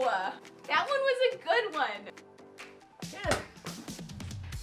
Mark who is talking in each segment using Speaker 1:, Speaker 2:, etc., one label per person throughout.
Speaker 1: That one was a good one. Yeah.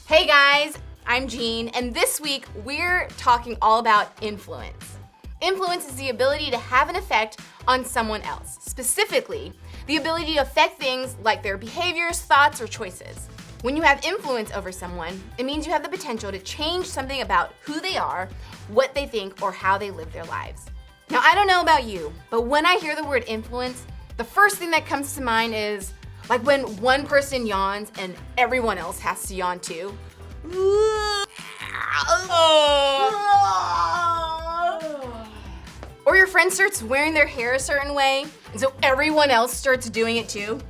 Speaker 1: Hey guys, I'm Jean, and this week we're talking all about influence. Influence is the ability to have an effect on someone else, specifically the ability to affect things like their behaviors, thoughts, or choices. When you have influence over someone, it means you have the potential to change something about who they are, what they think, or how they live their lives. Now, I don't know about you, but when I hear the word influence, the first thing that comes to mind is like when one person yawns and everyone else has to yawn too. Or your friend starts wearing their hair a certain way, and so everyone else starts doing it too.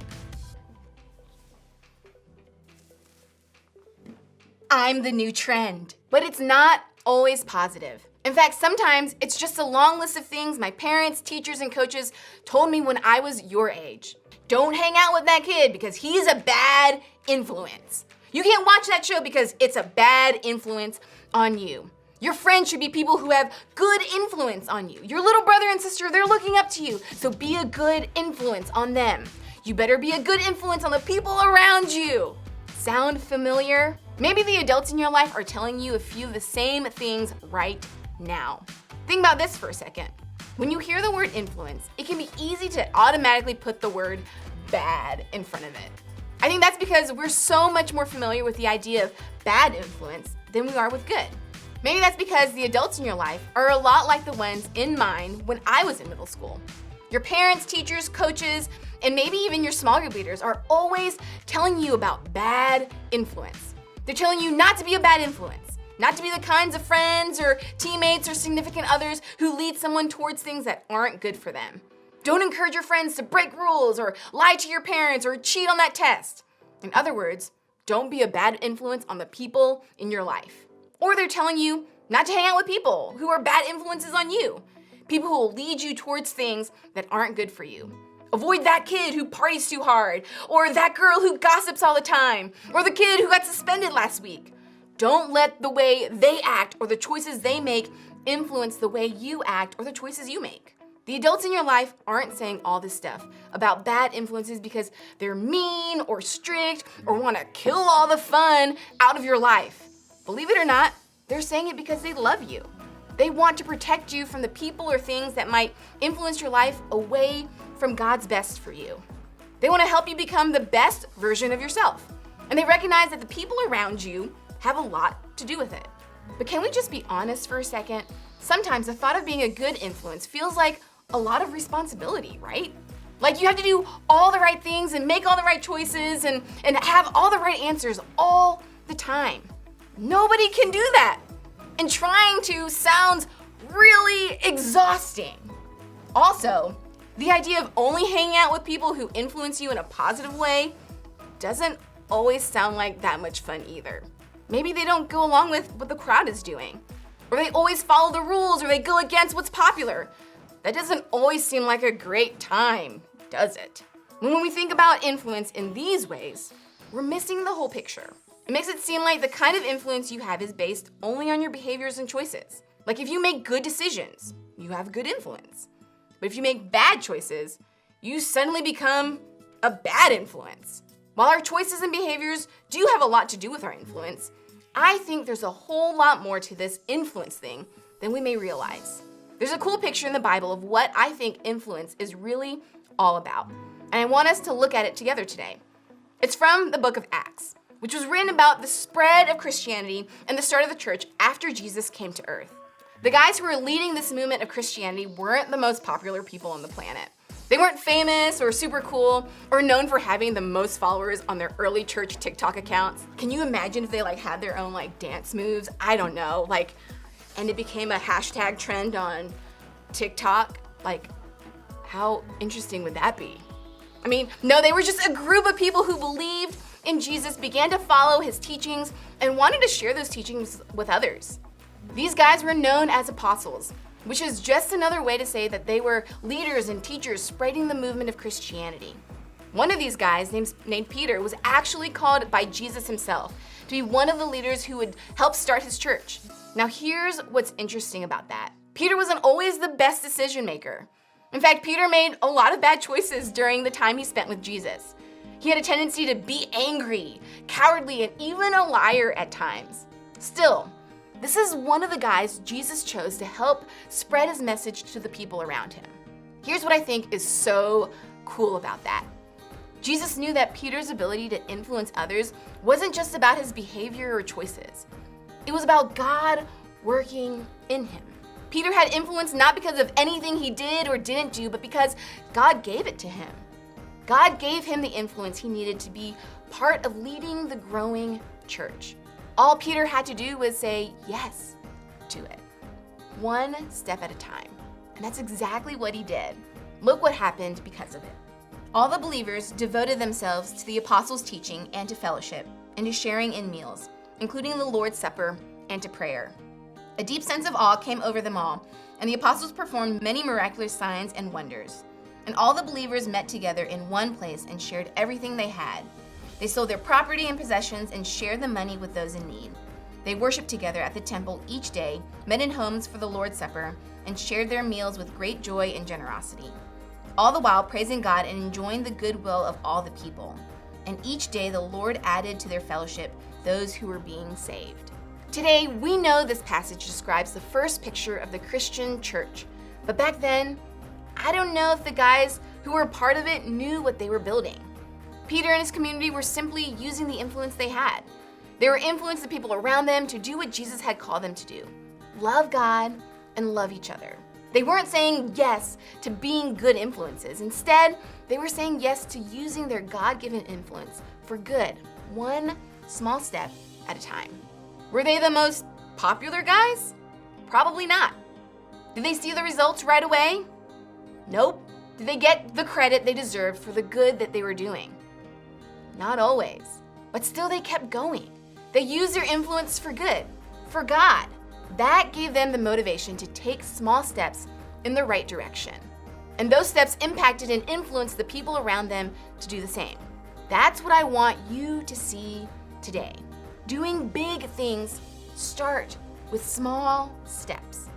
Speaker 1: I'm the new trend. But it's not always positive. In fact, sometimes it's just a long list of things my parents, teachers, and coaches told me when I was your age. Don't hang out with that kid because he's a bad influence. You can't watch that show because it's a bad influence on you. Your friends should be people who have good influence on you. Your little brother and sister, they're looking up to you, so be a good influence on them. You better be a good influence on the people around you. Sound familiar? Maybe the adults in your life are telling you a few of the same things right now. Think about this for a second. When you hear the word influence, it can be easy to automatically put the word bad in front of it. I think that's because we're so much more familiar with the idea of bad influence than we are with good. Maybe that's because the adults in your life are a lot like the ones in mine when I was in middle school. Your parents, teachers, coaches, and maybe even your small group leaders are always telling you about bad influence. They're telling you not to be a bad influence, not to be the kinds of friends or teammates or significant others who lead someone towards things that aren't good for them. Don't encourage your friends to break rules or lie to your parents or cheat on that test. In other words, don't be a bad influence on the people in your life. Or they're telling you not to hang out with people who are bad influences on you, people who will lead you towards things that aren't good for you. Avoid that kid who parties too hard, or that girl who gossips all the time, or the kid who got suspended last week. Don't let the way they act or the choices they make influence the way you act or the choices you make. The adults in your life aren't saying all this stuff about bad influences because they're mean or strict or want to kill all the fun out of your life. Believe it or not, they're saying it because they love you. They want to protect you from the people or things that might influence your life away from God's best for you. They want to help you become the best version of yourself. And they recognize that the people around you have a lot to do with it. But can we just be honest for a second? Sometimes the thought of being a good influence feels like a lot of responsibility, right? Like you have to do all the right things and make all the right choices and have all the right answers all the time. Nobody can do that. And trying to sounds really exhausting. Also, the idea of only hanging out with people who influence you in a positive way doesn't always sound like that much fun either. Maybe they don't go along with what the crowd is doing, or they always follow the rules, or they go against what's popular. That doesn't always seem like a great time, does it? When we think about influence in these ways, we're missing the whole picture. It makes it seem like the kind of influence you have is based only on your behaviors and choices. Like if you make good decisions, you have good influence. But if you make bad choices, you suddenly become a bad influence. While our choices and behaviors do have a lot to do with our influence, I think there's a whole lot more to this influence thing than we may realize. There's a cool picture in the Bible of what I think influence is really all about, and I want us to look at it together today. It's from the book of Acts, which was written about the spread of Christianity and the start of the church after Jesus came to earth. The guys who were leading this movement of Christianity weren't the most popular people on the planet. They weren't famous or super cool or known for having the most followers on their early church TikTok accounts. Can you imagine if they had their own dance moves? I don't know, and it became a hashtag trend on TikTok? How interesting would that be? No, they were just a group of people who believed in Jesus, began to follow his teachings, and wanted to share those teachings with others. These guys were known as apostles, which is just another way to say that they were leaders and teachers spreading the movement of Christianity. One of these guys, named Peter, was actually called by Jesus himself to be one of the leaders who would help start his church. Now here's what's interesting about that. Peter wasn't always the best decision maker. In fact, Peter made a lot of bad choices during the time he spent with Jesus. He had a tendency to be angry, cowardly, and even a liar at times. Still, this is one of the guys Jesus chose to help spread his message to the people around him. Here's what I think is so cool about that. Jesus knew that Peter's ability to influence others wasn't just about his behavior or choices. It was about God working in him. Peter had influence not because of anything he did or didn't do, but because God gave it to him. God gave him the influence he needed to be part of leading the growing church. All Peter had to do was say yes to it, one step at a time. And that's exactly what he did. Look what happened because of it. All the believers devoted themselves to the apostles' teaching and to fellowship, and to sharing in meals, including the Lord's Supper and to prayer. A deep sense of awe came over them all, and the apostles performed many miraculous signs and wonders. And all the believers met together in one place and shared everything they had. They sold their property and possessions and shared the money with those in need. They worshiped together at the temple each day, met in homes for the Lord's Supper, and shared their meals with great joy and generosity, all the while praising God and enjoying the goodwill of all the people. And each day the Lord added to their fellowship those who were being saved. Today, we know this passage describes the first picture of the Christian church, but back then, I don't know if the guys who were part of it knew what they were building. Peter and his community were simply using the influence they had. They were influencing the people around them to do what Jesus had called them to do: love God and love each other. They weren't saying yes to being good influences. Instead, they were saying yes to using their God-given influence for good, one small step at a time. Were they the most popular guys? Probably not. Did they see the results right away? Nope. Did they get the credit they deserved for the good that they were doing? Not always. But still, they kept going. They used their influence for good, for God. That gave them the motivation to take small steps in the right direction. And those steps impacted and influenced the people around them to do the same. That's what I want you to see today. Doing big things start with small steps.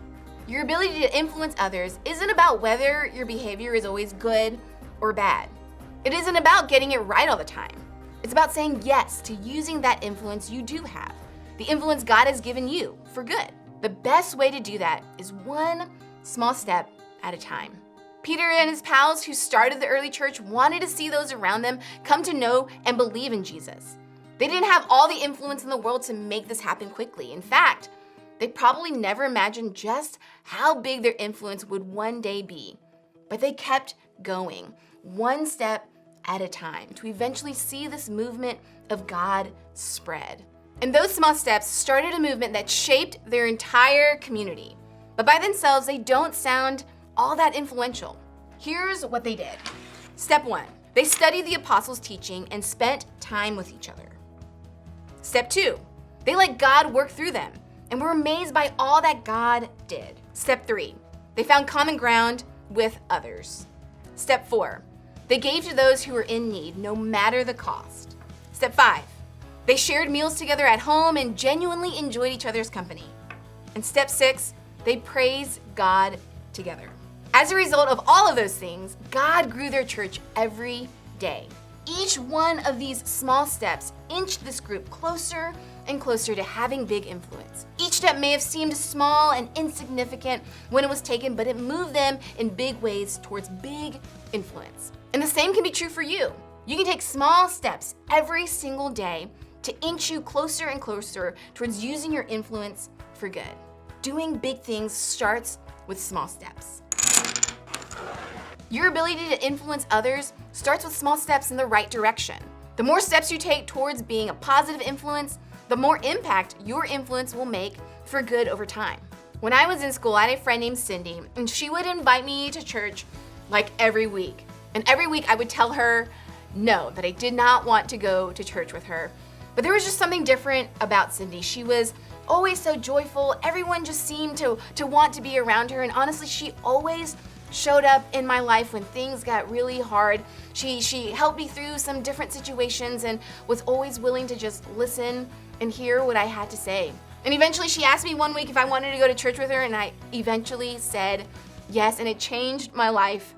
Speaker 1: Your ability to influence others isn't about whether your behavior is always good or bad. It isn't about getting it right all the time. It's about saying yes to using that influence you do have, the influence God has given you for good. The best way to do that is one small step at a time. Peter and his pals who started the early church wanted to see those around them come to know and believe in Jesus. They didn't have all the influence in the world to make this happen quickly. In fact, they probably never imagined just how big their influence would one day be. But they kept going, one step at a time, to eventually see this movement of God spread. And those small steps started a movement that shaped their entire community. But by themselves, they don't sound all that influential. Here's what they did. Step 1, they studied the apostles' teaching and spent time with each other. Step 2, they let God work through them and were amazed by all that God did. Step 3, they found common ground with others. Step 4, they gave to those who were in need, no matter the cost. Step 5, they shared meals together at home and genuinely enjoyed each other's company. And step 6, they praised God together. As a result of all of those things, God grew their church every day. Each one of these small steps inched this group closer and closer to having big influence. Each step may have seemed small and insignificant when it was taken, but it moved them in big ways towards big influence. And the same can be true for you. You can take small steps every single day to inch you closer and closer towards using your influence for good. Doing big things starts with small steps. Your ability to influence others starts with small steps in the right direction. The more steps you take towards being a positive influence, the more impact your influence will make for good over time. When I was in school, I had a friend named Cindy, and she would invite me to church like every week. And every week I would tell her no, that I did not want to go to church with her. But there was just something different about Cindy. She was always so joyful. Everyone just seemed to want to be around her. And honestly, she always showed up in my life when things got really hard. She helped me through some different situations and was always willing to just listen and hear what I had to say. And eventually she asked me one week if I wanted to go to church with her, and I eventually said Yes, and it changed my life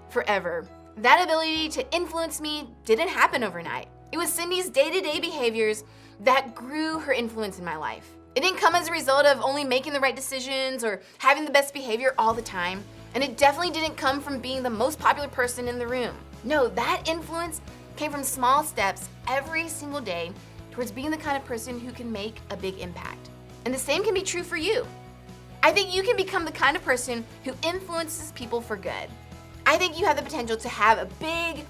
Speaker 1: forever. That ability to influence me didn't happen overnight. It was Cindy's day-to-day behaviors that grew her influence in my life. It didn't come as a result of only making the right decisions or having the best behavior all the time. And it definitely didn't come from being the most popular person in the room. No, that influence came from small steps every single day towards being the kind of person who can make a big impact. And the same can be true for you. I think you can become the kind of person who influences people for good. I think you have the potential to have a big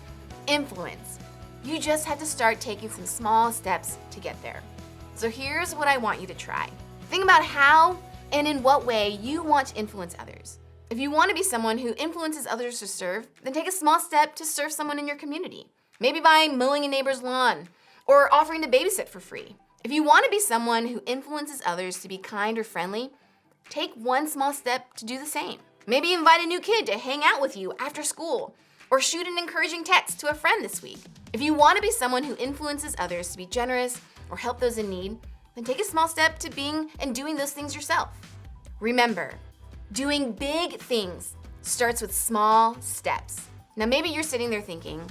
Speaker 1: influence. You just have to start taking some small steps to get there. So here's what I want you to try. Think about how and in what way you want to influence others. If you want to be someone who influences others to serve, then take a small step to serve someone in your community. Maybe by mowing a neighbor's lawn or offering to babysit for free. If you want to be someone who influences others to be kind or friendly, take one small step to do the same. Maybe invite a new kid to hang out with you after school or shoot an encouraging text to a friend this week. If you want to be someone who influences others to be generous or help those in need, then take a small step to being and doing those things yourself. Remember, doing big things starts with small steps. Now maybe you're sitting there thinking,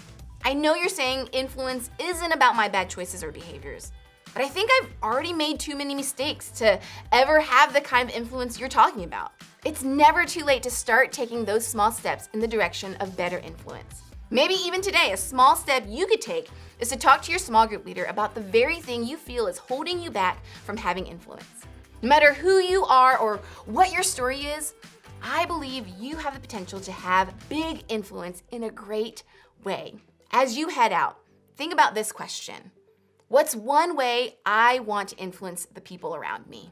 Speaker 1: I know you're saying influence isn't about my bad choices or behaviors, but I think I've already made too many mistakes to ever have the kind of influence you're talking about. It's never too late to start taking those small steps in the direction of better influence. Maybe even today, a small step you could take is to talk to your small group leader about the very thing you feel is holding you back from having influence. No matter who you are or what your story is, I believe you have the potential to have big influence in a great way. As you head out, think about this question. What's one way I want to influence the people around me?